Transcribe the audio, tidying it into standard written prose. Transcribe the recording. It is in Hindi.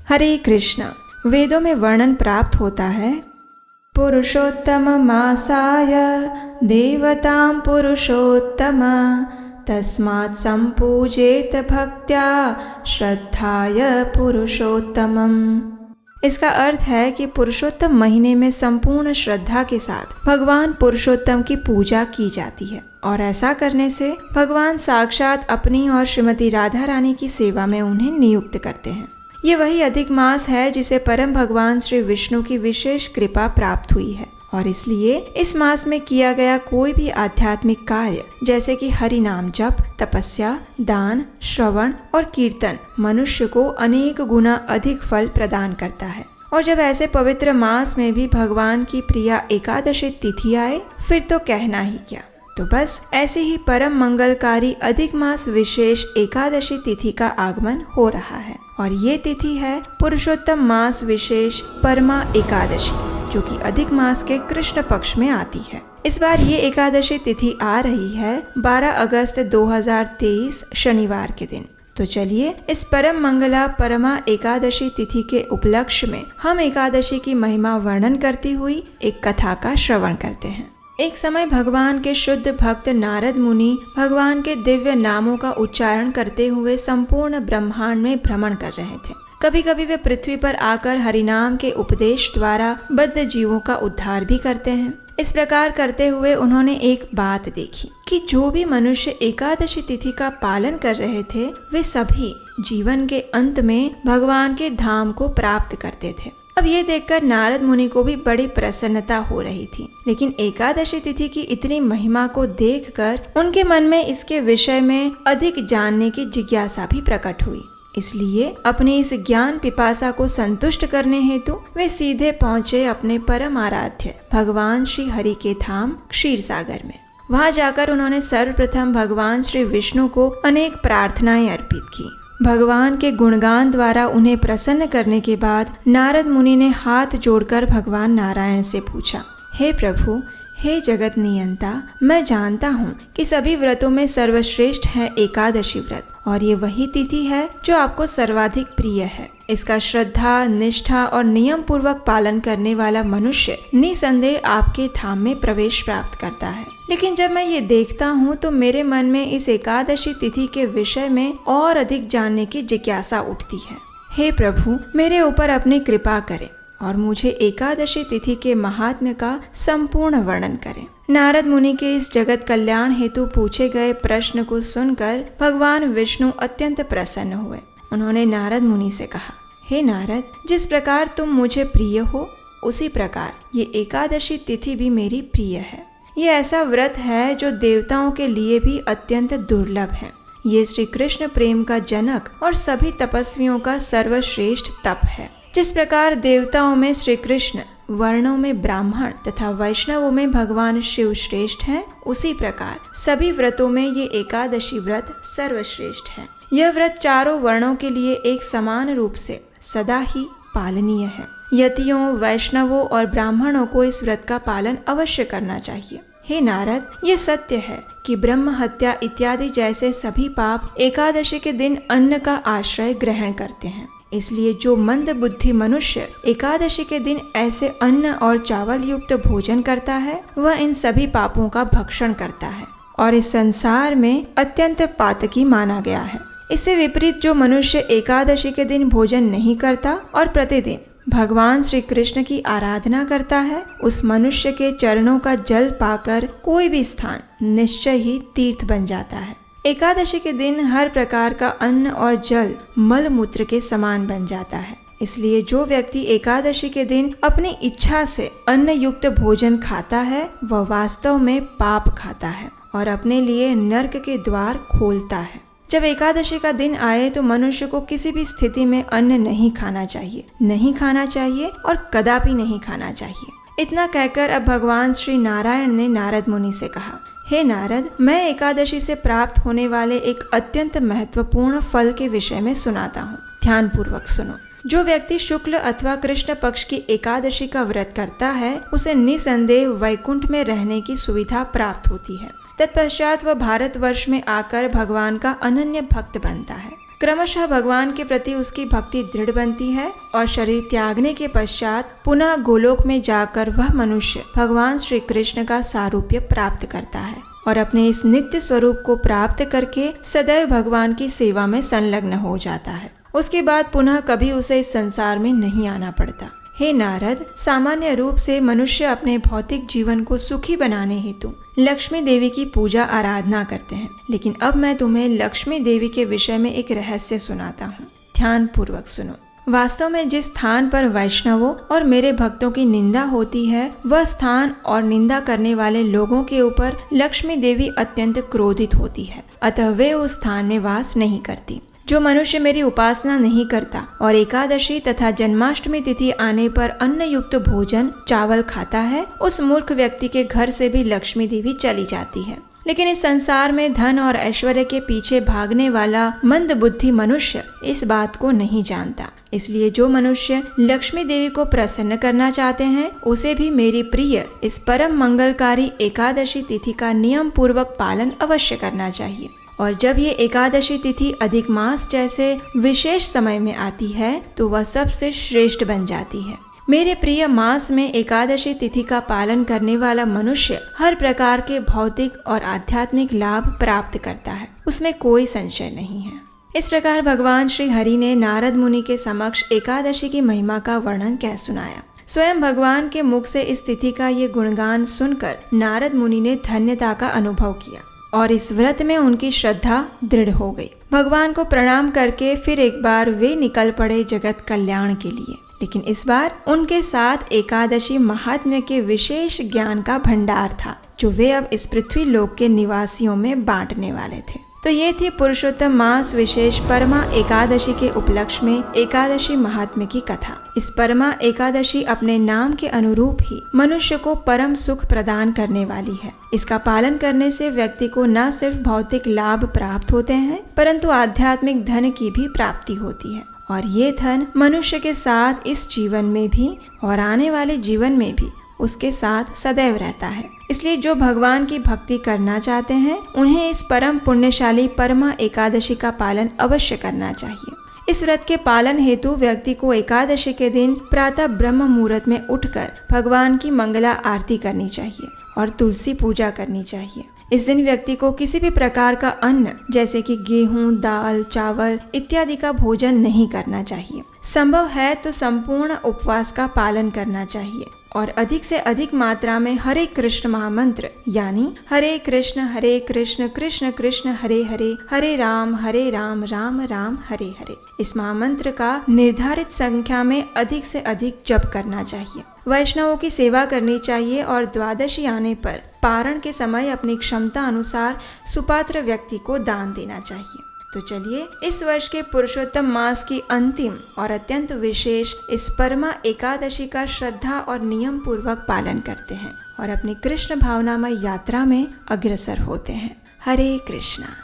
हरे कृष्ण। वेदों में वर्णन प्राप्त होता है, पुरुषोत्तम मासाय देवतां पुरुषोत्तम तस्मात् संपूजेत भक्त्या श्रद्धाय पुरुषोत्तमम्। इसका अर्थ है कि पुरुषोत्तम महीने में संपूर्ण श्रद्धा के साथ भगवान पुरुषोत्तम की पूजा की जाती है और ऐसा करने से भगवान साक्षात अपनी और श्रीमती राधा रानी की सेवा में उन्हें नियुक्त करते हैं। ये वही अधिक मास है जिसे परम भगवान श्री विष्णु की विशेष कृपा प्राप्त हुई है और इसलिए इस मास में किया गया कोई भी आध्यात्मिक कार्य जैसे कि हरि नाम जप, तपस्या, दान, श्रवण और कीर्तन मनुष्य को अनेक गुना अधिक फल प्रदान करता है। और जब ऐसे पवित्र मास में भी भगवान की प्रिया एकादशी तिथि आए फिर तो कहना ही क्या। तो बस ऐसे ही परम मंगलकारी अधिक मास विशेष एकादशी तिथि का आगमन हो रहा है और ये तिथि है पुरुषोत्तम मास विशेष परमा एकादशी, जो कि अधिक मास के कृष्ण पक्ष में आती है। इस बार ये एकादशी तिथि आ रही है 12 अगस्त 2023 शनिवार के दिन। तो चलिए इस परम मंगला परमा एकादशी तिथि के उपलक्ष्य में हम एकादशी की महिमा वर्णन करती हुई एक कथा का श्रवण करते हैं। एक समय भगवान के शुद्ध भक्त नारद मुनि भगवान के दिव्य नामों का उच्चारण करते हुए संपूर्ण ब्रह्मांड में भ्रमण कर रहे थे। कभी कभी वे पृथ्वी पर आकर हरिनाम के उपदेश द्वारा बद्ध जीवों का उद्धार भी करते हैं। इस प्रकार करते हुए उन्होंने एक बात देखी कि जो भी मनुष्य एकादशी तिथि का पालन कर रहे थे वे सभी जीवन के अंत में भगवान के धाम को प्राप्त करते थे। अब ये देखकर नारद मुनि को भी बड़ी प्रसन्नता हो रही थी, लेकिन एकादशी तिथि की इतनी महिमा को देखकर उनके मन में इसके विषय में अधिक जानने की जिज्ञासा भी प्रकट हुई। इसलिए अपनी इस ज्ञान पिपासा को संतुष्ट करने हेतु वे सीधे पहुँचे अपने परम आराध्य भगवान श्री हरि के धाम क्षीर सागर में। वहाँ जाकर उन्होंने सर्वप्रथम भगवान श्री विष्णु को अनेक प्रार्थनाएं अर्पित की। भगवान के गुणगान द्वारा उन्हें प्रसन्न करने के बाद नारद मुनि ने हाथ जोड़कर भगवान नारायण से पूछा, हे प्रभु, हे जगत नियंता, मैं जानता हूँ कि सभी व्रतों में सर्वश्रेष्ठ है एकादशी व्रत और ये वही तिथि है जो आपको सर्वाधिक प्रिय है। इसका श्रद्धा, निष्ठा और नियम पूर्वक पालन करने वाला मनुष्य निसंदेह आपके धाम में प्रवेश प्राप्त करता है। लेकिन जब मैं ये देखता हूँ तो मेरे मन में इस एकादशी तिथि के विषय में और अधिक जानने की जिज्ञासा उठती है। हे प्रभु, मेरे ऊपर अपनी कृपा करें और मुझे एकादशी तिथि के महात्म्य का संपूर्ण वर्णन करें। नारद मुनि के इस जगत कल्याण हेतु पूछे गए प्रश्न को सुनकर भगवान विष्णु अत्यंत प्रसन्न हुए। उन्होंने नारद मुनि से कहा, हे नारद, जिस प्रकार तुम मुझे प्रिय हो उसी प्रकार ये एकादशी तिथि भी मेरी प्रिय है। ये ऐसा व्रत है जो देवताओं के लिए भी अत्यंत दुर्लभ है। ये श्री कृष्ण प्रेम का जनक और सभी तपस्वियों का सर्वश्रेष्ठ तप है। जिस प्रकार देवताओं में श्री कृष्ण, वर्णों में ब्राह्मण तथा वैष्णवों में भगवान शिव श्रेष्ठ हैं, उसी प्रकार सभी व्रतों में ये एकादशी व्रत सर्वश्रेष्ठ है। यह व्रत चारों वर्णों के लिए एक समान रूप से सदा ही पालनीय है। यतियों, वैष्णवों और ब्राह्मणों को इस व्रत का पालन अवश्य करना चाहिए। हे नारद, ये सत्य है कि ब्रह्म हत्या इत्यादि जैसे सभी पाप एकादशी के दिन अन्न का आश्रय ग्रहण करते हैं। इसलिए जो मंद बुद्धि मनुष्य एकादशी के दिन ऐसे अन्न और चावल युक्त भोजन करता है वह इन सभी पापों का भक्षण करता है और इस संसार में अत्यंत पातकी माना गया है। इससे विपरीत जो मनुष्य एकादशी के दिन भोजन नहीं करता और प्रतिदिन भगवान श्री कृष्ण की आराधना करता है, उस मनुष्य के चरणों का जल पाकर कोई भी स्थान निश्चय ही तीर्थ बन जाता है। एकादशी के दिन हर प्रकार का अन्न और जल मल मूत्र के समान बन जाता है। इसलिए जो व्यक्ति एकादशी के दिन अपनी इच्छा से अन्न युक्त भोजन खाता है वह वास्तव में पाप खाता है और अपने लिए नरक के द्वार खोलता है। जब एकादशी का दिन आए तो मनुष्य को किसी भी स्थिति में अन्न नहीं खाना चाहिए और कदापि नहीं खाना चाहिए। इतना कहकर अब भगवान श्री नारायण ने नारद मुनि से कहा, हे नारद, मैं एकादशी से प्राप्त होने वाले एक अत्यंत महत्वपूर्ण फल के विषय में सुनाता हूँ। ध्यान पूर्वक सुनो। जो व्यक्ति शुक्ल अथवा कृष्ण पक्ष की एकादशी का व्रत करता है उसे निसंदेह वैकुंठ में रहने की सुविधा प्राप्त होती है। तत्पश्चात वह भारतवर्ष में आकर भगवान का अनन्य भक्त बनता है। क्रमशः भगवान के प्रति उसकी भक्ति दृढ़ बनती है और शरीर त्यागने के पश्चात पुनः गोलोक में जाकर वह मनुष्य भगवान श्री कृष्ण का सारूप्य प्राप्त करता है और अपने इस नित्य स्वरूप को प्राप्त करके सदैव भगवान की सेवा में संलग्न हो जाता है। उसके बाद पुनः कभी उसे इस संसार में नहीं आना पड़ता। हे नारद, सामान्य रूप से मनुष्य अपने भौतिक जीवन को सुखी बनाने हेतु लक्ष्मी देवी की पूजा आराधना करते हैं, लेकिन अब मैं तुम्हें लक्ष्मी देवी के विषय में एक रहस्य सुनाता हूँ। ध्यान पूर्वक सुनो। वास्तव में जिस स्थान पर वैष्णवों और मेरे भक्तों की निंदा होती है, वह स्थान और निंदा करने वाले लोगों के ऊपर लक्ष्मी देवी अत्यंत क्रोधित होती है, अतः वे उस स्थान में वास नहीं करती। जो मनुष्य मेरी उपासना नहीं करता और एकादशी तथा जन्माष्टमी तिथि आने पर अन्न युक्त भोजन चावल खाता है, उस मूर्ख व्यक्ति के घर से भी लक्ष्मी देवी चली जाती है। लेकिन इस संसार में धन और ऐश्वर्य के पीछे भागने वाला मंद बुद्धि मनुष्य इस बात को नहीं जानता। इसलिए जो मनुष्य लक्ष्मी देवी को प्रसन्न करना चाहते हैं, उसे भी मेरी प्रिय इस परम मंगलकारी एकादशी तिथि का नियम पूर्वक पालन अवश्य करना चाहिए। और जब ये एकादशी तिथि अधिक मास जैसे विशेष समय में आती है, तो वह सबसे श्रेष्ठ बन जाती है। मेरे प्रिय मास में एकादशी तिथि का पालन करने वाला मनुष्य हर प्रकार के भौतिक और आध्यात्मिक लाभ प्राप्त करता है, उसमें कोई संशय नहीं है। इस प्रकार भगवान श्री हरि ने नारद मुनि के समक्ष एकादशी की महिमा का वर्णन कह सुनाया। स्वयं भगवान के मुख से इस तिथि का ये गुणगान सुनकर नारद मुनि ने धन्यता का अनुभव किया और इस व्रत में उनकी श्रद्धा दृढ़ हो गई। भगवान को प्रणाम करके फिर एक बार वे निकल पड़े जगत कल्याण के लिए, लेकिन इस बार उनके साथ एकादशी महात्म्य के विशेष ज्ञान का भंडार था, जो वे अब इस पृथ्वी लोक के निवासियों में बांटने वाले थे। तो ये थी पुरुषोत्तम मास विशेष परमा एकादशी के उपलक्ष्य में एकादशी महात्म्य की कथा। इस परमा एकादशी अपने नाम के अनुरूप ही मनुष्य को परम सुख प्रदान करने वाली है। इसका पालन करने से व्यक्ति को न सिर्फ भौतिक लाभ प्राप्त होते हैं, परंतु आध्यात्मिक धन की भी प्राप्ति होती है और ये धन मनुष्य के साथ इस जीवन में भी और आने वाले जीवन में भी उसके साथ सदैव रहता है। इसलिए जो भगवान की भक्ति करना चाहते हैं, उन्हें इस परम पुण्यशाली परमा एकादशी का पालन अवश्य करना चाहिए। इस व्रत के पालन हेतु व्यक्ति को एकादशी के दिन प्रातः ब्रह्म मुहूर्त में उठकर भगवान की मंगला आरती करनी चाहिए और तुलसी पूजा करनी चाहिए। इस दिन व्यक्ति को किसी भी प्रकार का अन्न जैसे कि गेहूं, दाल, चावल इत्यादि का भोजन नहीं करना चाहिए। संभव है तो संपूर्ण उपवास का पालन करना चाहिए और अधिक से अधिक मात्रा में हरे कृष्ण महामंत्र यानी हरे कृष्ण कृष्ण कृष्ण हरे हरे, हरे राम राम राम हरे हरे, इस महामंत्र का निर्धारित संख्या में अधिक से अधिक जप करना चाहिए। वैष्णवों की सेवा करनी चाहिए और द्वादशी आने पर पारण के समय अपनी क्षमता अनुसार सुपात्र व्यक्ति को दान देना चाहिए। तो चलिए इस वर्ष के पुरुषोत्तम मास की अंतिम और अत्यंत विशेष इस परमा एकादशी का श्रद्धा और नियम पूर्वक पालन करते हैं और अपनी कृष्ण भावनामय यात्रा में अग्रसर होते हैं। हरे कृष्णा।